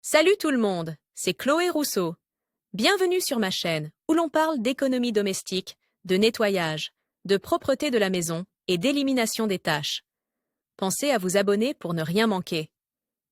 Salut tout le monde, c'est Chloé Rousseau. Bienvenue sur ma chaîne où l'on parle d'économie domestique, de nettoyage, de propreté de la maison et d'élimination des tâches. Pensez à vous abonner pour ne rien manquer.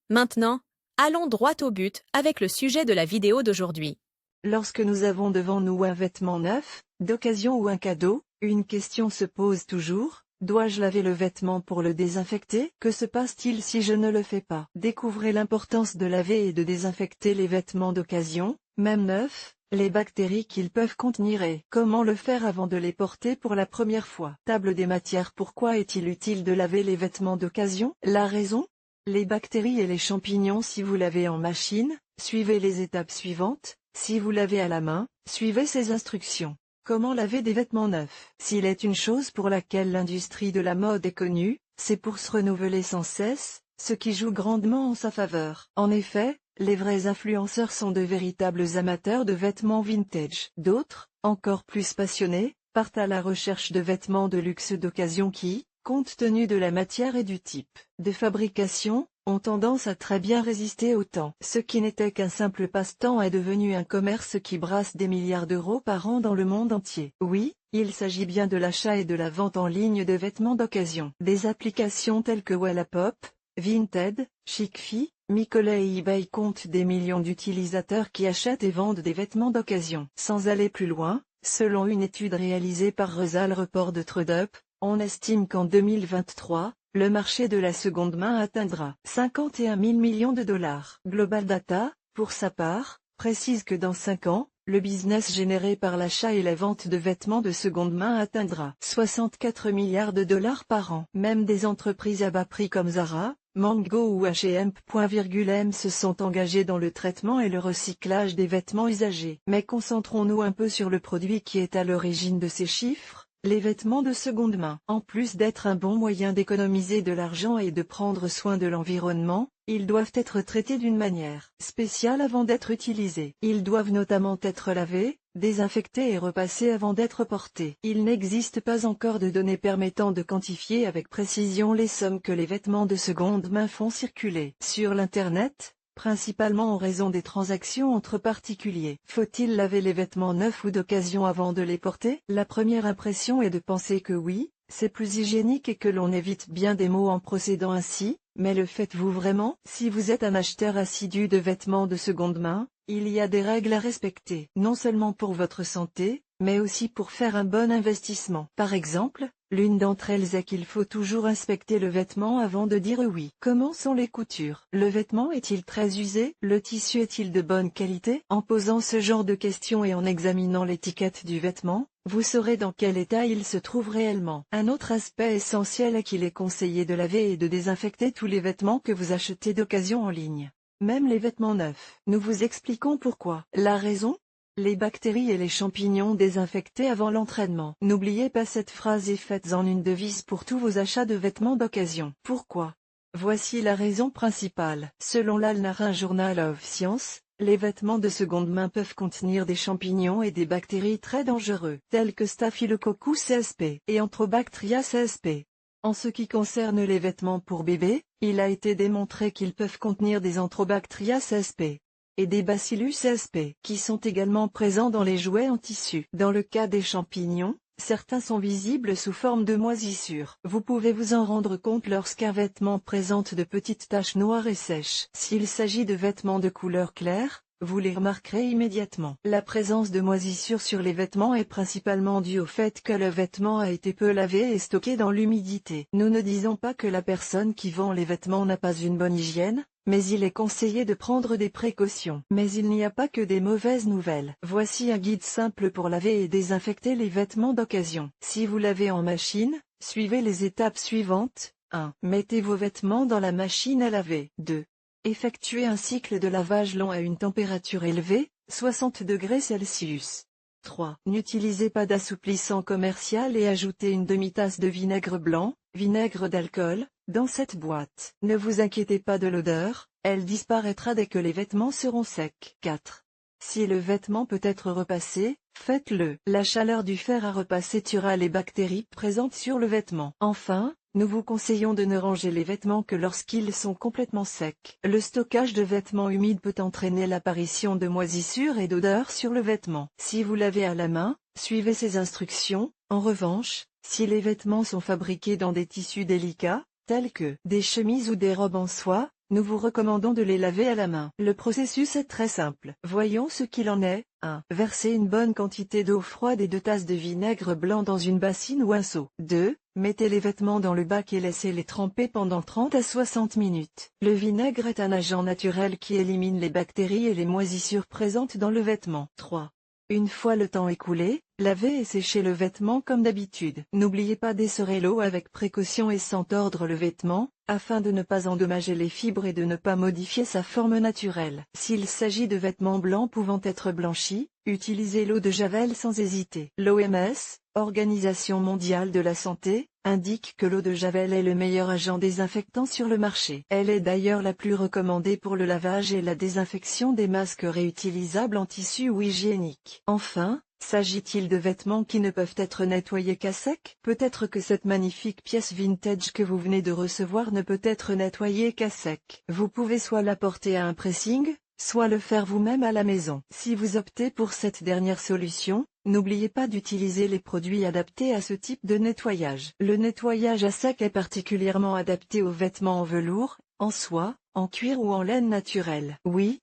Maintenant, allons droit au but avec le sujet de la vidéo d'aujourd'hui. Lorsque nous avons devant nous un vêtement neuf, d'occasion ou un cadeau, une question se pose toujours: dois-je laver le vêtement pour le désinfecter? Que se passe-t-il si je ne le fais pas? Découvrez l'importance de laver et de désinfecter les vêtements d'occasion, même neufs, les bactéries qu'ils peuvent contenir et comment le faire avant de les porter pour la première fois. Table des matières. Pourquoi est-il utile de laver les vêtements d'occasion? La raison? Les bactéries et les champignons. Si vous lavez en machine, suivez les étapes suivantes. Si vous lavez à la main, suivez ces instructions. Comment laver des vêtements neufs? S'il est une chose pour laquelle l'industrie de la mode est connue, c'est pour se renouveler sans cesse, ce qui joue grandement en sa faveur. En effet, les vrais influenceurs sont de véritables amateurs de vêtements vintage. D'autres, encore plus passionnés, partent à la recherche de vêtements de luxe d'occasion qui, compte tenu de la matière et du type de fabrication, ont tendance à très bien résister au temps. Ce qui n'était qu'un simple passe-temps est devenu un commerce qui brasse des milliards d'euros par an dans le monde entier. Oui, il s'agit bien de l'achat et de la vente en ligne de vêtements d'occasion. Des applications telles que Wallapop, Vinted, Chic-Fille, Micolet et eBay comptent des millions d'utilisateurs qui achètent et vendent des vêtements d'occasion. Sans aller plus loin, selon une étude réalisée par Rezal Report de TrueDup, on estime qu'en 2023, le marché de la seconde main atteindra 51 000 millions de dollars. Global Data, pour sa part, précise que dans 5 ans, le business généré par l'achat et la vente de vêtements de seconde main atteindra 64 milliards de dollars par an. Même des entreprises à bas prix comme Zara, Mango ou H&M. Se sont engagées dans le traitement et le recyclage des vêtements usagés. Mais concentrons-nous un peu sur le produit qui est à l'origine de ces chiffres. Les vêtements de seconde main. En plus d'être un bon moyen d'économiser de l'argent et de prendre soin de l'environnement, ils doivent être traités d'une manière spéciale avant d'être utilisés. Ils doivent notamment être lavés, désinfectés et repassés avant d'être portés. Il n'existe pas encore de données permettant de quantifier avec précision les sommes que les vêtements de seconde main font circuler sur l'Internet, principalement en raison des transactions entre particuliers. Faut-il laver les vêtements neufs ou d'occasion avant de les porter? La première impression est de penser que oui, c'est plus hygiénique et que l'on évite bien des maux en procédant ainsi, mais le faites-vous vraiment? Si vous êtes un acheteur assidu de vêtements de seconde main, il y a des règles à respecter, non seulement pour votre santé, mais aussi pour faire un bon investissement. Par exemple, l'une d'entre elles est qu'il faut toujours inspecter le vêtement avant de dire oui. Comment sont les coutures? Le vêtement est-il très usé? Le tissu est-il de bonne qualité? En posant ce genre de questions et en examinant l'étiquette du vêtement, vous saurez dans quel état il se trouve réellement. Un autre aspect essentiel est qu'il est conseillé de laver et de désinfecter tous les vêtements que vous achetez d'occasion en ligne. Même les vêtements neufs. Nous vous expliquons pourquoi. La raison? Les bactéries et les champignons désinfectés avant l'entraînement. N'oubliez pas cette phrase et faites-en une devise pour tous vos achats de vêtements d'occasion. Pourquoi? Voici la raison principale. Selon l'Alnarin Journal of Science, les vêtements de seconde main peuvent contenir des champignons et des bactéries très dangereux, tels que Staphylococcus CSP et Enterobacteria CSP. En ce qui concerne les vêtements pour bébés, il a été démontré qu'ils peuvent contenir des Enterobacteria CSP et des Bacillus CSP, qui sont également présents dans les jouets en tissu. Dans le cas des champignons, certains sont visibles sous forme de moisissures. Vous pouvez vous en rendre compte lorsqu'un vêtement présente de petites taches noires et sèches. S'il s'agit de vêtements de couleur claire, vous les remarquerez immédiatement. La présence de moisissures sur les vêtements est principalement due au fait que le vêtement a été peu lavé et stocké dans l'humidité. Nous ne disons pas que la personne qui vend les vêtements n'a pas une bonne hygiène, mais il est conseillé de prendre des précautions. Mais il n'y a pas que des mauvaises nouvelles. Voici un guide simple pour laver et désinfecter les vêtements d'occasion. Si vous lavez en machine, suivez les étapes suivantes. 1. Mettez vos vêtements dans la machine à laver. 2. Effectuez un cycle de lavage long à une température élevée, 60 degrés Celsius. 3. N'utilisez pas d'assouplissant commercial et ajoutez une demi-tasse de vinaigre blanc, vinaigre d'alcool, dans cette boîte. Ne vous inquiétez pas de l'odeur, elle disparaîtra dès que les vêtements seront secs. 4. Si le vêtement peut être repassé, faites-le. La chaleur du fer à repasser tuera les bactéries présentes sur le vêtement. Enfin, nous vous conseillons de ne ranger les vêtements que lorsqu'ils sont complètement secs. Le stockage de vêtements humides peut entraîner l'apparition de moisissures et d'odeurs sur le vêtement. Si vous lavez à la main, suivez ces instructions. En revanche, si les vêtements sont fabriqués dans des tissus délicats, tels que des chemises ou des robes en soie, nous vous recommandons de les laver à la main. Le processus est très simple. Voyons ce qu'il en est. 1. Versez une bonne quantité d'eau froide et 2 tasses de vinaigre blanc dans une bassine ou un seau. 2. Mettez les vêtements dans le bac et laissez-les tremper pendant 30 à 60 minutes. Le vinaigre est un agent naturel qui élimine les bactéries et les moisissures présentes dans le vêtement. 3. Une fois le temps écoulé, lavez et séchez le vêtement comme d'habitude. N'oubliez pas d'essorer l'eau avec précaution et sans tordre le vêtement, afin de ne pas endommager les fibres et de ne pas modifier sa forme naturelle. S'il s'agit de vêtements blancs pouvant être blanchis, utilisez l'eau de Javel sans hésiter. L'OMS, Organisation mondiale de la santé, indique que l'eau de Javel est le meilleur agent désinfectant sur le marché. Elle est d'ailleurs la plus recommandée pour le lavage et la désinfection des masques réutilisables en tissu ou hygiéniques. Enfin, s'agit-il de vêtements qui ne peuvent être nettoyés qu'à sec? Peut-être que cette magnifique pièce vintage que vous venez de recevoir ne peut être nettoyée qu'à sec. Vous pouvez soit la porter à un pressing, soit le faire vous-même à la maison. Si vous optez pour cette dernière solution, n'oubliez pas d'utiliser les produits adaptés à ce type de nettoyage. Le nettoyage à sec est particulièrement adapté aux vêtements en velours, en soie, en cuir ou en laine naturelle. Oui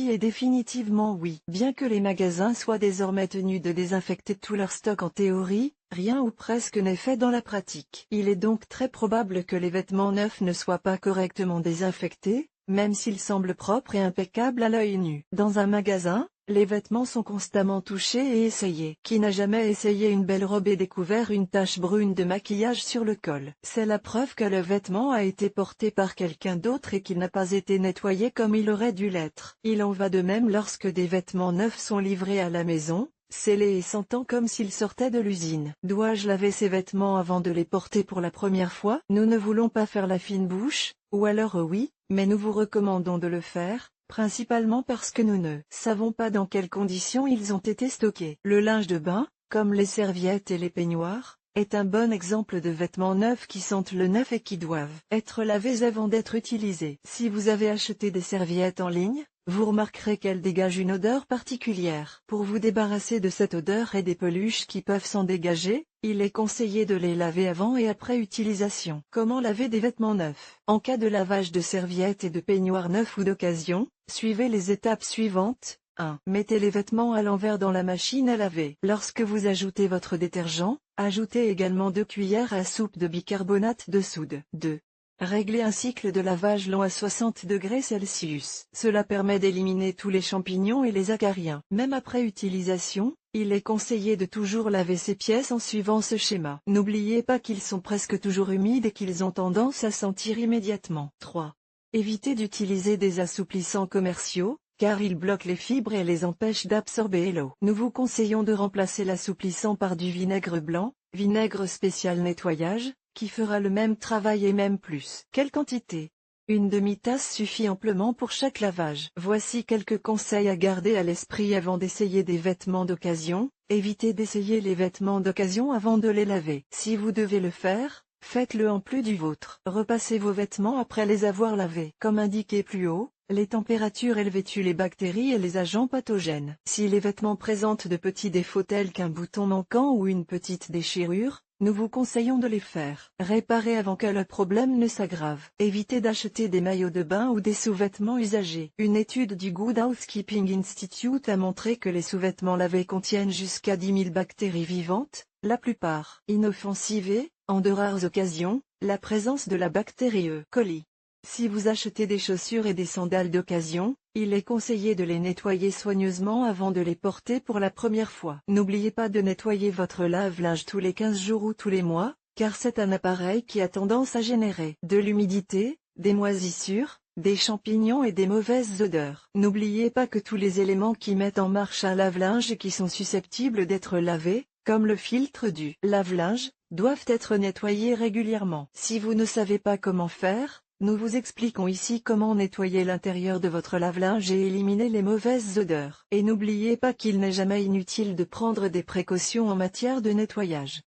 et définitivement oui. Bien que les magasins soient désormais tenus de désinfecter tout leur stock en théorie, rien ou presque n'est fait dans la pratique. Il est donc très probable que les vêtements neufs ne soient pas correctement désinfectés, même s'ils semblent propres et impeccables à l'œil nu. Dans un magasin, les vêtements sont constamment touchés et essayés. Qui n'a jamais essayé une belle robe et découvert une tache brune de maquillage sur le col? C'est la preuve que le vêtement a été porté par quelqu'un d'autre et qu'il n'a pas été nettoyé comme il aurait dû l'être. Il en va de même lorsque des vêtements neufs sont livrés à la maison, scellés et sentant comme s'ils sortaient de l'usine. Dois-je laver ces vêtements avant de les porter pour la première fois? Nous ne voulons pas faire la fine bouche, ou alors oui, mais nous vous recommandons de le faire, principalement parce que nous ne savons pas dans quelles conditions ils ont été stockés. Le linge de bain, comme les serviettes et les peignoirs, est un bon exemple de vêtements neufs qui sentent le neuf et qui doivent être lavés avant d'être utilisés. Si vous avez acheté des serviettes en ligne, vous remarquerez qu'elles dégagent une odeur particulière. Pour vous débarrasser de cette odeur et des peluches qui peuvent s'en dégager, il est conseillé de les laver avant et après utilisation. Comment laver des vêtements neufs? En cas de lavage de serviettes et de peignoirs neufs ou d'occasion, suivez les étapes suivantes. 1. Mettez les vêtements à l'envers dans la machine à laver. Lorsque vous ajoutez votre détergent, ajoutez également 2 cuillères à soupe de bicarbonate de soude. 2. Réglez un cycle de lavage long à 60 degrés Celsius. Cela permet d'éliminer tous les champignons et les acariens. Même après utilisation, il est conseillé de toujours laver ces pièces en suivant ce schéma. N'oubliez pas qu'ils sont presque toujours humides et qu'ils ont tendance à sentir immédiatement. 3. Évitez d'utiliser des assouplissants commerciaux, car ils bloquent les fibres et les empêchent d'absorber l'eau. Nous vous conseillons de remplacer l'assouplissant par du vinaigre blanc, vinaigre spécial nettoyage, qui fera le même travail et même plus. Quelle quantité? Une demi-tasse suffit amplement pour chaque lavage. Voici quelques conseils à garder à l'esprit avant d'essayer des vêtements d'occasion. Évitez d'essayer les vêtements d'occasion avant de les laver. Si vous devez le faire, faites-le en plus du vôtre. Repassez vos vêtements après les avoir lavés. Comme indiqué plus haut, les températures élevées tuent les bactéries et les agents pathogènes. Si les vêtements présentent de petits défauts tels qu'un bouton manquant ou une petite déchirure, nous vous conseillons de les faire réparer avant que le problème ne s'aggrave. Évitez d'acheter des maillots de bain ou des sous-vêtements usagés. Une étude du Good Housekeeping Institute a montré que les sous-vêtements lavés contiennent jusqu'à 10 000 bactéries vivantes, la plupart inoffensives et, en de rares occasions, la présence de la bactérie E. coli. Si vous achetez des chaussures et des sandales d'occasion, il est conseillé de les nettoyer soigneusement avant de les porter pour la première fois. N'oubliez pas de nettoyer votre lave-linge tous les 15 jours ou tous les mois, car c'est un appareil qui a tendance à générer de l'humidité, des moisissures, des champignons et des mauvaises odeurs. N'oubliez pas que tous les éléments qui mettent en marche un lave-linge et qui sont susceptibles d'être lavés, comme le filtre du lave-linge, doivent être nettoyés régulièrement. Si vous ne savez pas comment faire, Nous vous expliquons ici comment nettoyer l'intérieur de votre lave-linge et éliminer les mauvaises odeurs. Et n'oubliez pas qu'il n'est jamais inutile de prendre des précautions en matière de nettoyage.